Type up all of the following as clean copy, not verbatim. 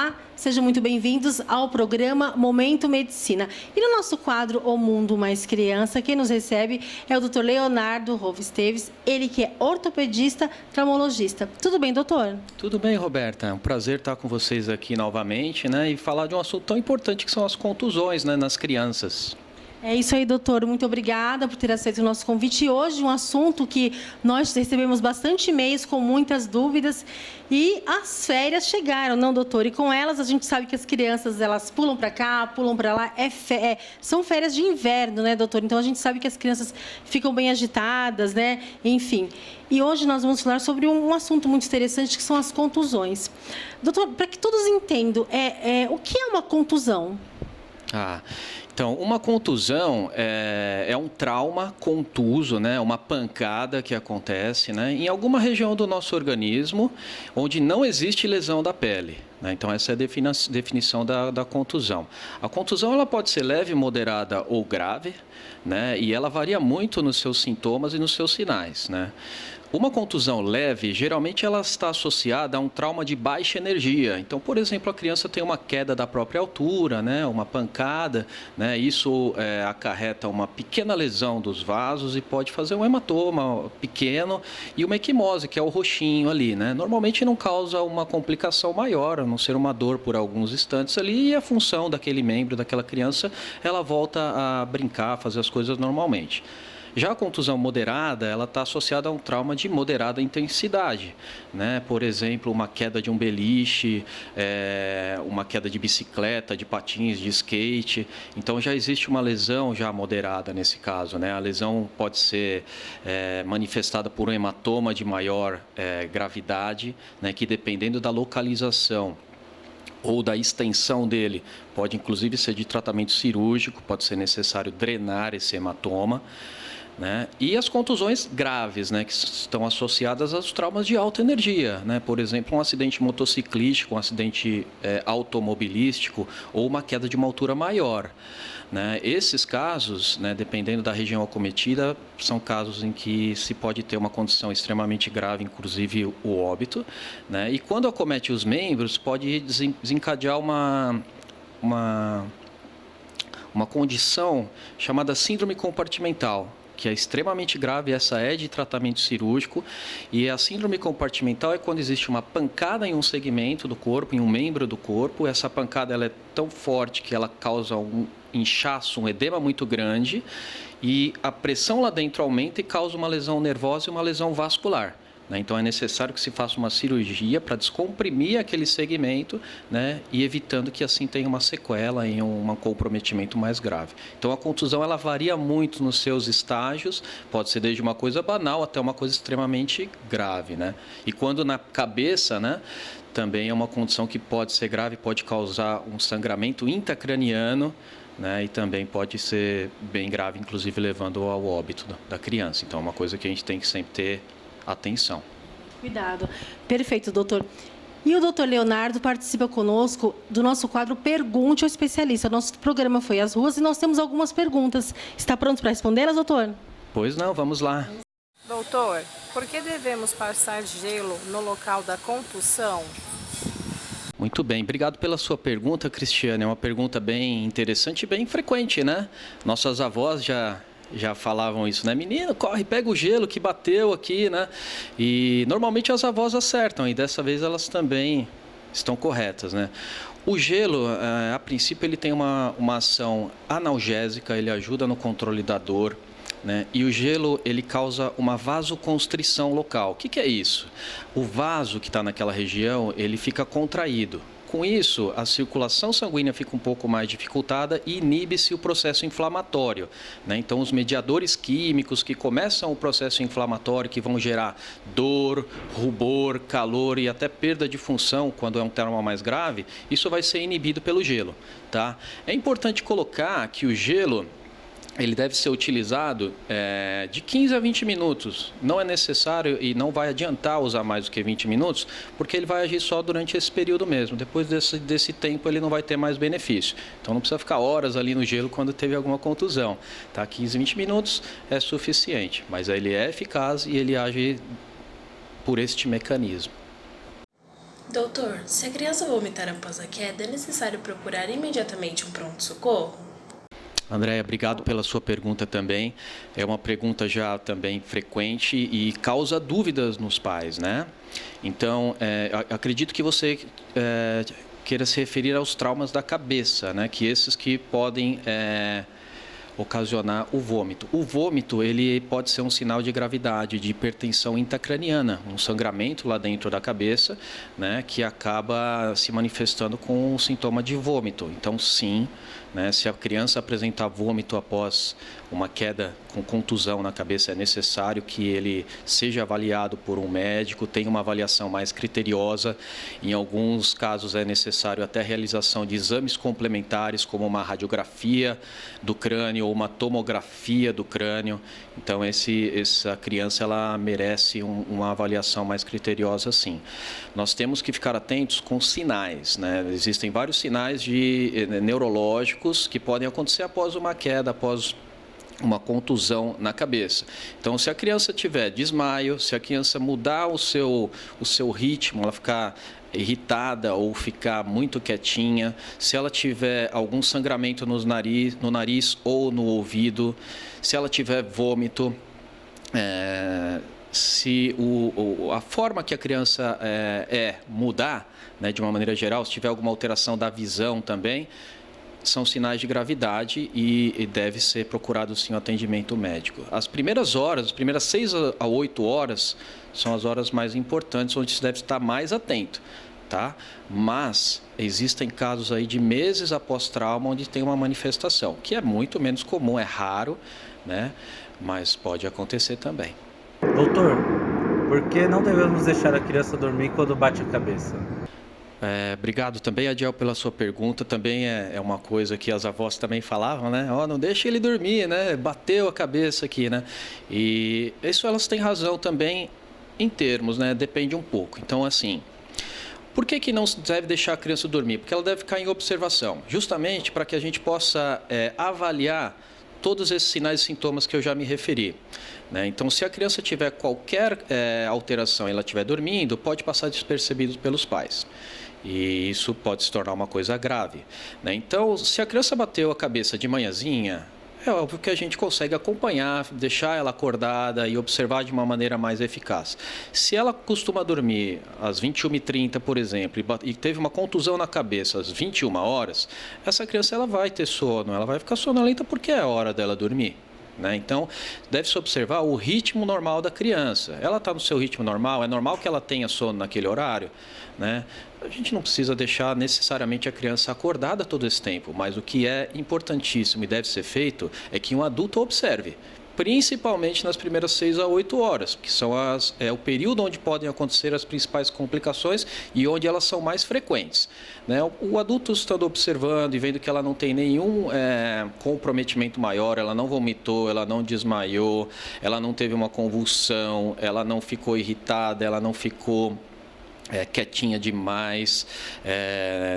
Olá, sejam muito bem-vindos ao programa Momento Medicina. E no nosso quadro O Mundo Mais Criança, quem nos recebe é o Dr. Leonardo Rova Esteves, ele que é ortopedista, traumologista. Tudo bem, doutor? Tudo bem, Roberta. É um prazer estar com vocês aqui novamente, né? E falar de um assunto tão importante que são as contusões, né, nas crianças. É isso aí, doutor. Muito obrigada por ter aceito o nosso convite. E hoje um assunto que nós recebemos bastante e-mails com muitas dúvidas. E as férias chegaram, não, doutor? E com elas a gente sabe que as crianças, elas pulam para cá, pulam para lá. São férias de inverno, né, doutor? Então a gente sabe que as crianças ficam bem agitadas, né? Enfim. E hoje nós vamos falar sobre um assunto muito interessante, que são as contusões. Doutor, para que todos entendam, o que é uma contusão? Então, uma contusão é um trauma contuso, né? Uma pancada que acontece, né? Em alguma região do nosso organismo onde não existe lesão da pele. Né? Então, essa é a definição da contusão. A contusão ela pode ser leve, moderada ou grave, né? E ela varia muito nos seus sintomas e nos seus sinais, né? Uma contusão leve, geralmente ela está associada a um trauma de baixa energia. Então, por exemplo, a criança tem uma queda da própria altura, né, uma pancada, né, isso acarreta uma pequena lesão dos vasos e pode fazer um hematoma pequeno e uma equimose, que é o roxinho ali, né. Normalmente não causa uma complicação maior, a não ser uma dor por alguns instantes ali, e a função daquele membro, daquela criança, ela volta a brincar, a fazer as coisas normalmente. Já a contusão moderada, ela está associada a um trauma de moderada intensidade, né? Por exemplo, uma queda de um beliche, uma queda de bicicleta, de patins, de skate. Então, já existe uma lesão já moderada nesse caso, né? A lesão pode ser manifestada por um hematoma de maior gravidade, né? Que dependendo da localização ou da extensão dele, pode inclusive ser de tratamento cirúrgico, pode ser necessário drenar esse hematoma. Né? E as contusões graves, né, que estão associadas aos traumas de alta energia, né? Por exemplo, um acidente motociclístico, um acidente automobilístico ou uma queda de uma altura maior. Né? Esses casos, né, dependendo da região acometida, são casos em que se pode ter uma condição extremamente grave, inclusive o óbito. Né? E quando acomete os membros, pode desencadear uma condição chamada síndrome compartimental, que é extremamente grave. Essa é de tratamento cirúrgico, e a síndrome compartimental é quando existe uma pancada em um segmento do corpo, em um membro do corpo. Essa pancada ela é tão forte que ela causa um inchaço, um edema muito grande, e a pressão lá dentro aumenta e causa uma lesão nervosa e uma lesão vascular. Então, é necessário que se faça uma cirurgia para descomprimir aquele segmento, né, e evitando que assim tenha uma sequela e um comprometimento mais grave. Então, a contusão ela varia muito nos seus estágios, pode ser desde uma coisa banal até uma coisa extremamente grave. Né? E quando na cabeça, né, também é uma condição que pode ser grave, pode causar um sangramento intracraniano, né, e também pode ser bem grave, inclusive levando ao óbito da criança. Então, é uma coisa que a gente tem que sempre ter atenção. Cuidado. Perfeito, doutor. E o doutor Leonardo participa conosco do nosso quadro Pergunte ao Especialista. Nosso programa foi às ruas e nós temos algumas perguntas. Está pronto para respondê-las, doutor? Pois não, vamos lá. Doutor, por que devemos passar gelo no local da contusão? Muito bem, obrigado pela sua pergunta, Cristiane. É uma pergunta bem interessante e bem frequente, né? Nossas avós já falavam isso, né? Menino, corre, pega o gelo que bateu aqui, né? E normalmente as avós acertam, e dessa vez elas também estão corretas, né? O gelo, a princípio, ele tem uma ação analgésica, ele ajuda no controle da dor, né? E o gelo, ele causa uma vasoconstrição local. O que é isso? O vaso que está naquela região, ele fica contraído. Com isso, a circulação sanguínea fica um pouco mais dificultada e inibe-se o processo inflamatório. Né? Então, os mediadores químicos que começam o processo inflamatório, que vão gerar dor, rubor, calor e até perda de função quando é um trauma mais grave, isso vai ser inibido pelo gelo. Tá? É importante colocar que o gelo ele deve ser utilizado de 15 a 20 minutos. Não é necessário e não vai adiantar usar mais do que 20 minutos, porque ele vai agir só durante esse período mesmo. Depois desse tempo ele não vai ter mais benefício. Então não precisa ficar horas ali no gelo quando teve alguma contusão. Tá? 15, 20 minutos é suficiente, mas ele é eficaz e ele age por este mecanismo. Doutor, se a criança vomitar após a queda, é necessário procurar imediatamente um pronto-socorro? Andréia, obrigado pela sua pergunta também. É uma pergunta já também frequente e causa dúvidas nos pais, né? Então, acredito que você queira se referir aos traumas da cabeça, né? Que esses que podem ocasionar o vômito. O vômito, ele pode ser um sinal de gravidade, de hipertensão intracraniana, um sangramento lá dentro da cabeça, né, que acaba se manifestando com um sintoma de vômito. Então, sim, né, se a criança apresentar vômito após uma queda com contusão na cabeça, é necessário que ele seja avaliado por um médico, tenha uma avaliação mais criteriosa. Em alguns casos é necessário até a realização de exames complementares, como uma radiografia do crânio ou uma tomografia do crânio. Então, essa criança ela merece uma avaliação mais criteriosa, sim. Nós temos que ficar atentos com sinais, né? Existem vários sinais neurológicos que podem acontecer após uma queda, após uma contusão na cabeça. Então, se a criança tiver desmaio, se a criança mudar o seu ritmo, ela ficar irritada ou ficar muito quietinha, se ela tiver algum sangramento no nariz ou no ouvido, se ela tiver vômito, se a forma que a criança mudar, né, de uma maneira geral, se tiver alguma alteração da visão também, são sinais de gravidade e deve ser procurado sim o atendimento médico. As primeiras horas, as primeiras 6 a 8 horas, são as horas mais importantes, onde se deve estar mais atento, tá? Mas existem casos aí de meses após trauma onde tem uma manifestação, que é muito menos comum, é raro, né? Mas pode acontecer também. Doutor, por que não devemos deixar a criança dormir quando bate a cabeça? Obrigado também, Adiel, pela sua pergunta. Também é uma coisa que as avós também falavam, né? Não deixa ele dormir, né? Bateu a cabeça aqui, né? E isso elas têm razão também em termos, né? Depende um pouco. Então, assim, por que não se deve deixar a criança dormir? Porque ela deve ficar em observação, justamente para que a gente possa avaliar todos esses sinais e sintomas que eu já me referi, né? Então, se a criança tiver qualquer alteração e ela estiver dormindo, pode passar despercebido pelos pais. E isso pode se tornar uma coisa grave, né? Então, se a criança bateu a cabeça de manhãzinha, é óbvio que a gente consegue acompanhar, deixar ela acordada e observar de uma maneira mais eficaz. Se ela costuma dormir às 21h30, por exemplo, e teve uma contusão na cabeça às 21 horas, essa criança ela vai ter sono, ela vai ficar sonolenta porque é a hora dela dormir, né? Então, deve-se observar o ritmo normal da criança. Ela está no seu ritmo normal, é normal que ela tenha sono naquele horário, né? A gente não precisa deixar necessariamente a criança acordada todo esse tempo, mas o que é importantíssimo e deve ser feito é que um adulto observe, principalmente nas primeiras 6 a 8 horas, que são o período onde podem acontecer as principais complicações e onde elas são mais frequentes, né? O adulto estando observando e vendo que ela não tem nenhum comprometimento maior, ela não vomitou, ela não desmaiou, ela não teve uma convulsão, ela não ficou irritada, ela não ficou quietinha demais,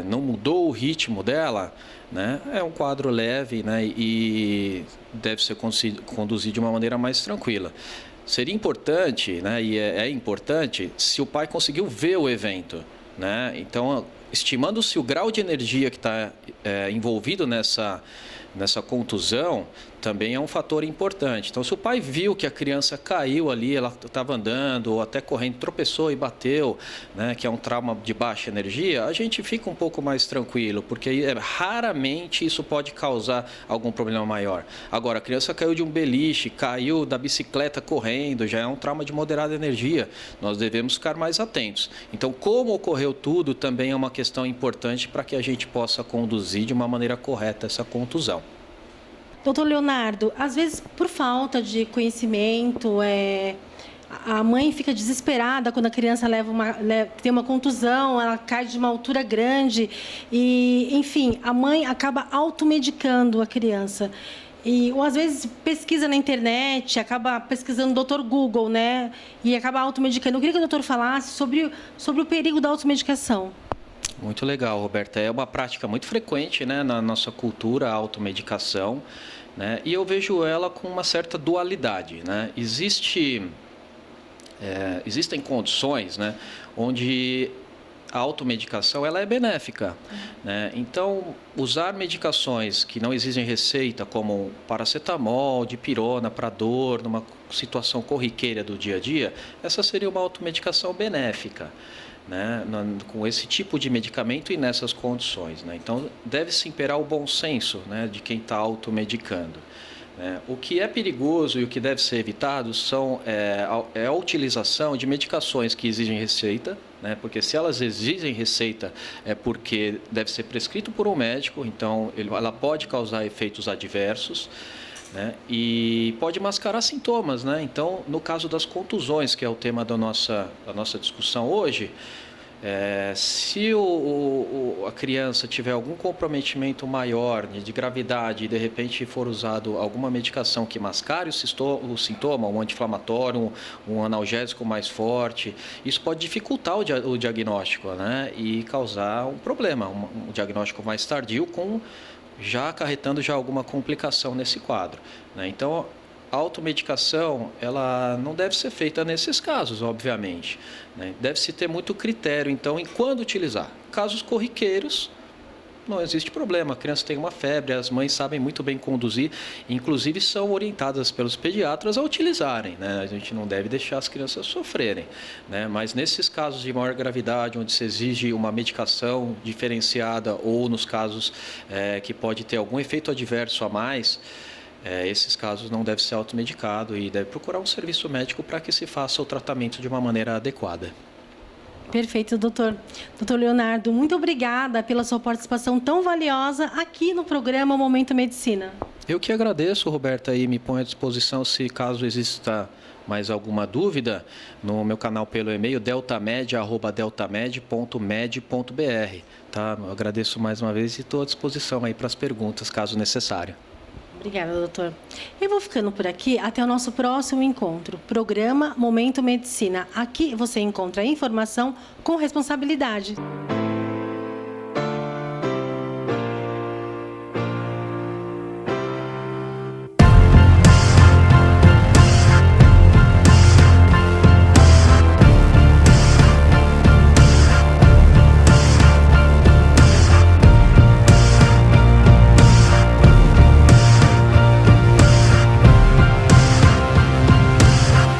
não mudou o ritmo dela, né? É um quadro leve, né? E deve ser conduzido de uma maneira mais tranquila. Seria importante, né? E é importante se o pai conseguiu ver o evento, né? Então, estimando-se o grau de energia que está envolvido nessa contusão, também é um fator importante. Então, se o pai viu que a criança caiu ali, ela estava andando ou até correndo, tropeçou e bateu, né, que é um trauma de baixa energia, a gente fica um pouco mais tranquilo, porque raramente isso pode causar algum problema maior. Agora, a criança caiu de um beliche, caiu da bicicleta correndo, já é um trauma de moderada energia. Nós devemos ficar mais atentos. Então, como ocorreu tudo, também é uma questão importante para que a gente possa conduzir de uma maneira correta essa contusão. Doutor Leonardo, às vezes, por falta de conhecimento, a mãe fica desesperada quando a criança tem uma contusão, ela cai de uma altura grande e, enfim, a mãe acaba automedicando a criança. Ou às vezes pesquisa na internet, acaba pesquisando no Dr. Google, né? E acaba automedicando. Eu queria que o doutor falasse sobre o perigo da automedicação. Muito legal, Roberta. É uma prática muito frequente, né, na nossa cultura, a automedicação, né? E eu vejo ela com uma certa dualidade, né? Existem condições, né, onde a automedicação ela é benéfica, né? Então, usar medicações que não exigem receita, como paracetamol, dipirona para dor, numa situação corriqueira do dia a dia, essa seria uma automedicação benéfica, né? Com esse tipo de medicamento e nessas condições, né? Então, deve-se imperar o bom senso, né, de quem está automedicando. O que é perigoso e o que deve ser evitado é a utilização de medicações que exigem receita, né? Porque se elas exigem receita é porque deve ser prescrito por um médico, então ela pode causar efeitos adversos, né? E pode mascarar sintomas, né? Então, no caso das contusões, que é o tema da nossa discussão hoje, se a criança tiver algum comprometimento maior de gravidade e de repente for usado alguma medicação que mascare o sintoma, um anti-inflamatório, um analgésico mais forte, isso pode dificultar o diagnóstico, né? E causar um problema, um diagnóstico mais tardio, já acarretando alguma complicação nesse quadro, né? Então, a automedicação, ela não deve ser feita nesses casos, obviamente, né? Deve-se ter muito critério, então, em quando utilizar. Casos corriqueiros, não existe problema. A criança tem uma febre, as mães sabem muito bem conduzir, inclusive são orientadas pelos pediatras a utilizarem, né? A gente não deve deixar as crianças sofrerem, né? Mas nesses casos de maior gravidade, onde se exige uma medicação diferenciada ou nos casos que pode ter algum efeito adverso a mais, esses casos não devem ser automedicados e deve procurar um serviço médico para que se faça o tratamento de uma maneira adequada. Perfeito, doutor. Doutor Leonardo, muito obrigada pela sua participação tão valiosa aqui no programa Momento Medicina. Eu que agradeço, Roberta, e me ponho à disposição se caso exista mais alguma dúvida no meu canal pelo e-mail deltamed@deltamed.med.br, tá? Eu agradeço mais uma vez e estou à disposição aí para as perguntas, caso necessário. Obrigada, doutor. Eu vou ficando por aqui até o nosso próximo encontro. Programa Momento Medicina. Aqui você encontra informação com responsabilidade.